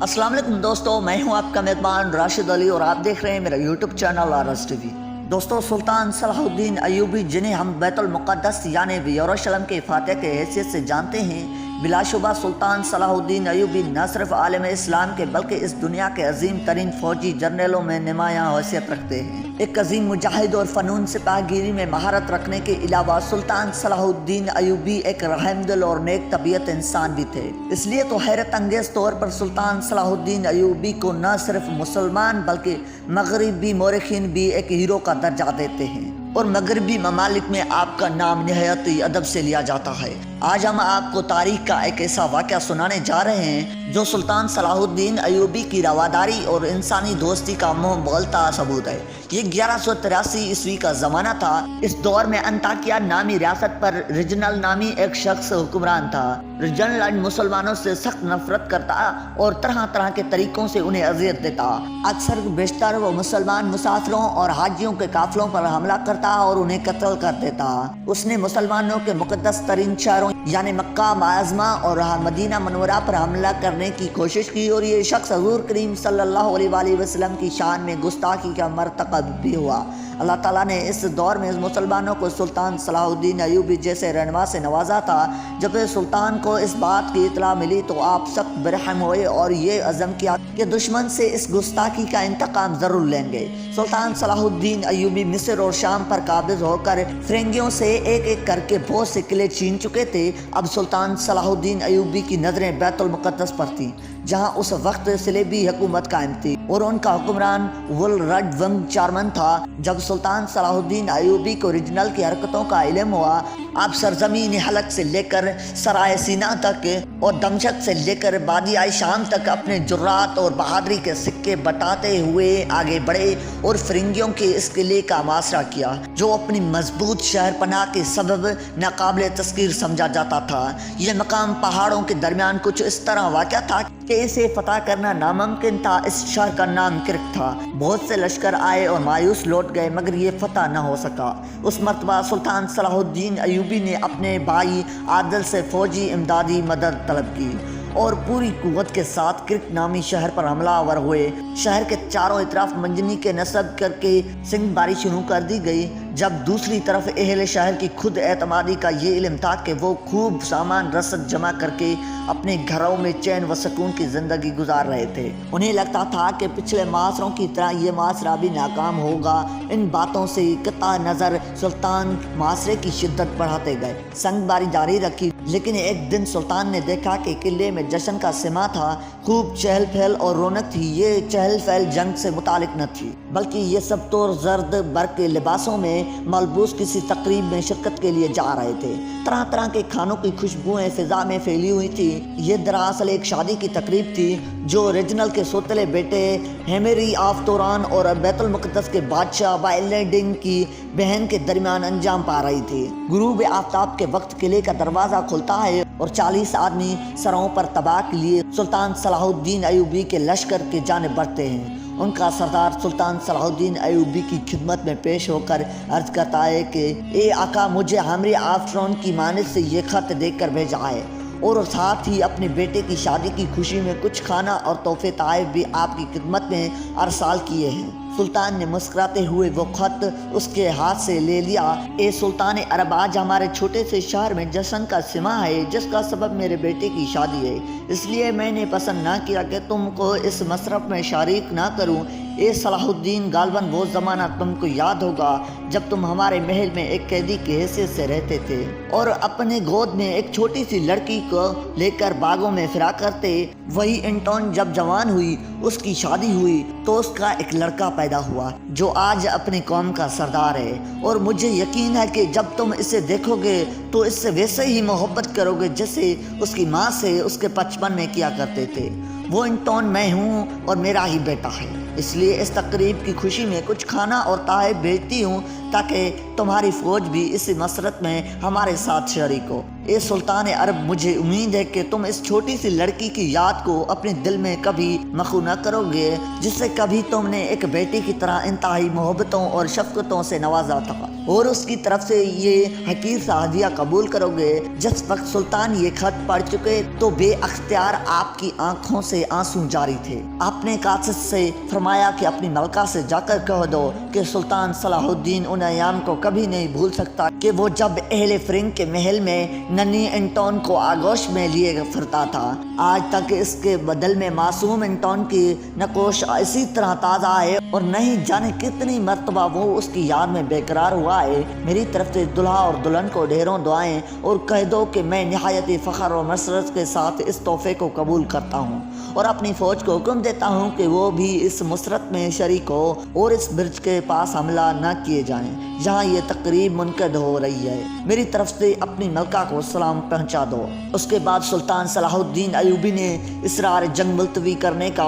السلام علیکم دوستو، میں ہوں آپ کا میزبان راشد علی اور آپ دیکھ رہے ہیں میرا یوٹیوب چینل آرس ٹی وی۔ دوستو، سلطان صلاح الدین ایوبی جنہیں ہم بیت المقدس یعنی یروشلم کے فاتح کے حیثیت سے جانتے ہیں، بلا شبہ سلطان صلاح الدین ایوبی نہ صرف عالم اسلام کے بلکہ اس دنیا کے عظیم ترین فوجی جرنیلوں میں نمایاں حیثیت رکھتے ہیں۔ ایک عظیم مجاہد اور فنون سپاہ گیری میں مہارت رکھنے کے علاوہ سلطان صلاح الدین ایوبی ایک رحم دل اور نیک طبیعت انسان بھی تھے۔ اس لیے تو حیرت انگیز طور پر سلطان صلاح الدین ایوبی کو نہ صرف مسلمان بلکہ مغربی مورخین بھی ایک ہیرو کا درجہ دیتے ہیں، اور مغربی ممالک میں آپ کا نام نہایت ادب سے لیا جاتا ہے۔ آج ہم آپ کو تاریخ کا ایک ایسا واقعہ سنانے جا رہے ہیں جو سلطان صلاح الدین ایوبی کی رواداری اور انسانی دوستی کا منہ بولتا ثبوت ہے۔ یہ 1183 عیسوی کا زمانہ تھا۔ اس دور میں انطاکیہ نامی ریاست پر رجنل نامی ایک شخص حکمران تھا۔ رجنل مسلمانوں سے سخت نفرت کرتا اور طرح طرح کے طریقوں سے انہیں اذیت دیتا۔ اکثر بیشتر وہ مسلمان مسافروں اور حاجیوں کے قافلوں پر حملہ کرتا اور انہیں قتل کر دیتا۔ اس نے مسلمانوں کے مقدس ترین شہروں یعنی مکہ معظمہ اور مدینہ منورہ پر حملہ کرنے کی کوشش کی، اور یہ شخص حضور کریم صلی اللہ علیہ وآلہ وسلم کی شان میں گستاخی کا مرتکب بھی ہوا۔ اللہ تعالیٰ نے اس دور میں مسلمانوں کو سلطان صلاح الدین ایوبی جیسے رہنما سے نوازا تھا۔ جب سلطان کو اس بات کی اطلاع ملی تو آپ سخت برہم ہوئے اور یہ عزم کیا کہ دشمن سے اس گستاخی کا انتقام ضرور لیں گے۔ سلطان صلاح الدین ایوبی مصر اور شام پر قابض ہو کر فرنگیوں سے ایک ایک کر کے بہت سے قلعے چھین چکے تھے۔ اب سلطان صلاح الدین ایوبی کی نظریں بیت المقدس پر تھیں، جہاں اس وقت صلیبی حکومت قائم تھی اور ان کا حکمران ولرڈ ونگ چارمن تھا۔ جب سلطان صلاح الدین ایوبی کو رجنل کی حرکتوں کا علم ہوا، آپ سرزمین حلق سے لے کر سرائے سینا تک اور دمشق سے لے کر بادیہ شام تک اپنے جرات اور بہادری کے سکے بٹاتے ہوئے آگے بڑھے اور فرنگیوں کے اس قلعے کا محاصرہ کیا، جو اپنی مضبوط شہر پناہ کے سبب ناقابل تذکیر سمجھا جاتا تھا۔ یہ مقام پہاڑوں کے درمیان کچھ اس طرح واقع تھا کہ اسے فتح کرنا ناممکن تھا۔ اس شہر کا نام کرک تھا۔ بہت سے لشکر آئے اور مایوس لوٹ گئے، مگر یہ فتح نہ ہو سکا۔ اس مرتبہ سلطان صلاح الدین ایوبی نے اپنے بھائی عادل سے فوجی امدادی مدد طلب کی اور پوری قوت کے ساتھ کرک نامی شہر پر حملہ آور ہوئے۔ شہر کے چاروں اطراف منجنی کے نصب کر کے سنگ باری شروع کر دی گئی، جب دوسری طرف اہل شہر کی خود اعتمادی کا یہ علم تھا کہ وہ خوب سامان رسد جمع کر کے اپنے گھروں میں چین و سکون کی زندگی گزار رہے تھے۔ انہیں لگتا تھا کہ پچھلے معاشروں کی طرح یہ معاشرہ بھی ناکام ہوگا۔ ان باتوں سے قطع نظر سلطان معاشرے کی شدت بڑھاتے گئے، سنگ باری جاری رکھی، لیکن ایک دن سلطان نے دیکھا کہ قلعے میں جشن کا سما تھا، خوب چہل پہل اور رونق تھی۔ یہ چہل پہل جنگ سے متعلق نہ تھی، بلکہ یہ سب طور زرد برق کے لباسوں میں ملبوس کسی تقریب میں شرکت کے لیے جا رہے تھے۔ طرح طرح کے کھانوں کی خوشبوئیں فضا میں پھیلی ہوئی تھی۔ یہ دراصل ایک شادی کی تقریب تھی جو رجنل کے سوتلے بیٹے ہیمری آف توران اور بیت المقدس کے بادشاہ بائلڈنگ کی بہن کے درمیان انجام پا رہی تھی۔ غروب آفتاب کے وقت قلعے کا دروازہ کھلتا ہے اور 40 آدمی سروں پر تباہ کے لیے سلطان صلاح الدین ایوبی کے لشکر کی جانب بڑھتے ہیں۔ ان کا سردار سلطان صلاح الدین ایوبی کی خدمت میں پیش ہو کر عرض کرتا ہے کہ اے آقا، مجھے ہیمری آف توران کی مانند سے یہ خط دے کر بھیجا ہے، اور ساتھ ہی اپنے بیٹے کی شادی کی خوشی میں کچھ کھانا اور تحفے تحائف بھی آپ کی خدمت میں ارسال کیے ہیں۔ سلطان نے مسکراتے ہوئے وہ خط اس کے ہاتھ سے لے لیا۔ اے سلطان عرب، آج ہمارے چھوٹے سے شہر میں جشن کا سما ہے، جس کا سبب میرے بیٹے کی شادی ہے، اس لیے میں نے پسند نہ کیا کہ تم کو اس مصرف میں شریک نہ کروں۔ اے صلاح الدین، غالباً وہ زمانہ تم کو یاد ہوگا جب تم ہمارے محل میں ایک قیدی کی حیثیت سے رہتے تھے اور اپنے گود میں ایک چھوٹی سی لڑکی کو لے کر باغوں میں پھرا کرتے۔ وہی انٹون جب جوان ہوئی، اس کی شادی ہوئی تو اس کا ایک لڑکا پیدا ہوا جو آج اپنی قوم کا سردار ہے، اور مجھے یقین ہے کہ جب تم اسے دیکھو گے تو اس سے ویسے ہی محبت کرو گے جیسے اس کی ماں سے اس کے بچپن میں کیا کرتے تھے۔ وہ انٹون میں ہوں اور میرا ہی بیٹا ہے، اس لیے اس تقریب کی خوشی میں کچھ کھانا اور تحائف بھیجتی ہوں تاکہ تمہاری فوج بھی اس مسرت میں ہمارے ساتھ شریک ہو۔ اے سلطان عرب، مجھے امید ہے کہ تم اس چھوٹی سی لڑکی کی یاد کو اپنے دل میں کبھی مخو نہ کرو گے، جس سے کبھی تم نے ایک بیٹی کی طرح انتہائی محبتوں اور شفقتوں سے نوازا تھا۔ اور اس کی طرف سے یہ حقیر سا ہدیہ قبول کرو گے۔ جس وقت سلطان یہ خط پڑھ چکے تو بے اختیار آپ کی آنکھوں سے آنسو جاری تھے۔ آپ نے قاصد سے فرمایا کہ اپنی ملکہ سے جا کر کہہ دو کہ سلطان صلاح الدین ان ایام کو کبھی نہیں بھول سکتا کہ وہ جب اہل فرنگ کے محل میں ننھی انٹون کو آغوش میں لیے پھرتا تھا۔ آج تک اس کے بدل میں معصوم انٹون کی نقوش اسی طرح تازہ ہے اور نہیں جانے کتنی مرتبہ وہ اس کی یاد میں بےقرار ہوا ہے۔ میری طرف سے دلہا اور دلہن کو ڈھیروں دعائیں اور کہہ دو کہ میں نہایت فخر اور مسرت کے ساتھ اس تحفے کو قبول کرتا ہوں اور اپنی فوج کو حکم دیتا ہوں کہ وہ بھی اس مسرت میں شریک ہو اور اس برج کے پاس حملہ نہ کیے جائیں جہاں یہ تقریب منعقد ہو رہی ہے۔ میری طرف سے اپنی ملکہ کو سلام پہنچا دو۔ اس کے بعد سلطان صلاح الدین ایوبی نے اسرار جنگ ملتوی کرنے کا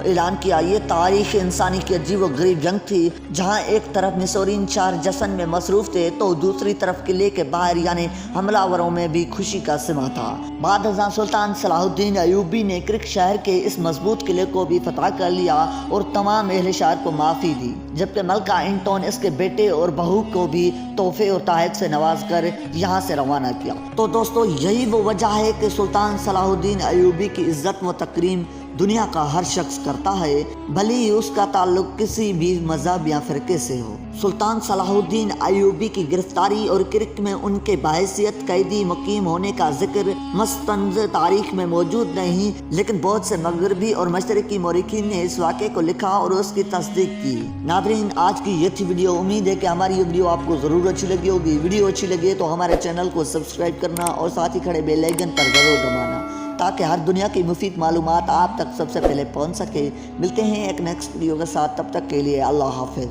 اعلان کیا۔ یہ تاریخ انسانی کی عجیب و غریب جنگ تھی جہاں ایک طرف مصورین شہر جشن میں مصروف تھے تو دوسری طرف قلعے کے باہر یعنی حملہ آوروں میں بھی خوشی کا سماں تھا۔ بعد ازاں سلطان صلاح الدین ایوبی نے کرک شہر کے اس مضبوط قلعے کو بھی فتح کر لیا اور تمام اہل شہر کو معافی دی، جبکہ ملکہ انٹون اس کے بیٹے اور بہو کو بھی تحفے اور تحائف سے نواز کر یہاں سے روانہ کیا۔ تو دوستو یہی وہ وجہ ہے کہ سلطان صلاح الدین ایوبی کی عزت و تکریم دنیا کا ہر شخص کرتا ہے، بھلے ہی اس کا تعلق کسی بھی مذہب یا فرقے سے ہو۔ سلطان صلاح الدین ایوبی کی گرفتاری اور کرک میں ان کے بحیثیت قیدی مقیم ہونے کا ذکر مستند تاریخ میں موجود نہیں، لیکن بہت سے مغربی اور مشرقی مورخین نے اس واقعے کو لکھا اور اس کی تصدیق کی۔ ناظرین آج کی یہ تھی ویڈیو، امید ہے کہ ہماری یہ ویڈیو آپ کو ضرور اچھی لگی ہوگی۔ ویڈیو اچھی لگی تو ہمارے چینل کو سبسکرائب کرنا اور ساتھ ہی کھڑے بیل آئیکن پر ضرور دبانا تاکہ ہر دنیا کی مفید معلومات آپ تک سب سے پہلے پہنچ سکے۔ ملتے ہیں ایک نیکسٹ ویڈیو کے ساتھ، تب تک کے لیے اللہ حافظ۔